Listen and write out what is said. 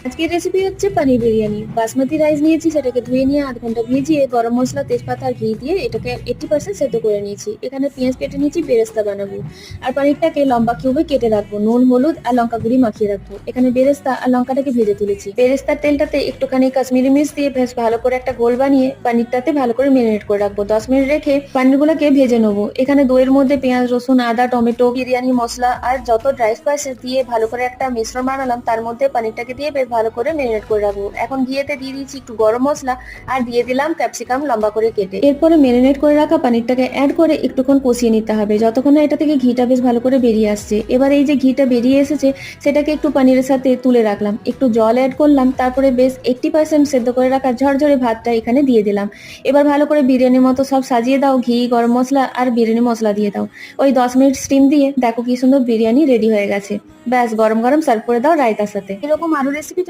আজকের রেসিপি হচ্ছে পনির বিরিয়ানি। বাসমতি রাইস নিয়েছি, সেটাকে ধুয়ে নিয়ে ০.৫ ঘন্টা ভিজিয়ে গরম মসলা, তেজপাতা আর ঘি দিয়ে এটাকে 80% সেদ্ধ করে নিয়েছি। এখানে পেঁয়াজ কেটে নিয়েছি, বেরেস্তা বানাবো। আর পনিরটাকে লম্বা কিউবে কেটে রাখবো, নুন, হলুদ আর লঙ্কা গুঁড়ি মাখিয়ে রাখবো। এখানে বেরেস্তা আর লঙ্কাটাকে ভেজে তুলেছি। বেরেস্তার তেলটাতে একটুখানি কাশ্মীরি মির্চ দিয়ে বেশ ভালো করে একটা ঘোল বানিয়ে পনিরটাতে ভালো করে ম্যারিনেট করে রাখবো। 10 মিনিট রেখে পনিরগুলোকে ভেজে নেবো। এখানে দইয়ের মধ্যে পেঁয়াজ, রসুন, আদা, টমেটো, বিরিয়ানি মসলা আর যত ড্রাই স্পাইসেস দিয়ে ভালো করে একটা মিশ্রণ বানালাম, তার মধ্যে পনিরটাকে দিয়ে বেশ ভালো করে ম্যারিনেট করে রাখবো। এখন ঘিয়েতে দিয়ে দিয়েছি একটু গরম মশলা আর দিয়ে দিলাম ক্যাপসিকাম লম্বা করে কেটে। এরপরে ম্যারিনেট করে রাখা পনিরটাকে অ্যাড করে একটুক্ষণ কষিয়ে নিতে হবে, যতক্ষণ না এটা থেকে ঘিটা বেশ ভালো করে বেরিয়ে আসছে। এবার এই যে ঘিটা বেরিয়ে এসেছে, সেটাকে একটু পনিরের সাথে তুলে রাখলাম, একটু জল অ্যাড করলাম, তারপরে বেশ 80% সেদ্ধ করে রাখা ঝরঝরে ভাতটা এখানে দিয়ে দিলাম। এবার ভালো করে বিরিয়ানির মতো সব সাজিয়ে দাও, ঘি, গরম মশলা আর বিরিয়ানি মশলা দিয়ে দাও। ওই 10 মিনিট স্টিম দিয়ে দেখো কি সুন্দর বিরিয়ানি রেডি হয়ে গেছে। ব্যাস, গরম গরম সার্ভ করে দাও রায়তার সাথে। এরকম আরো রেসিপি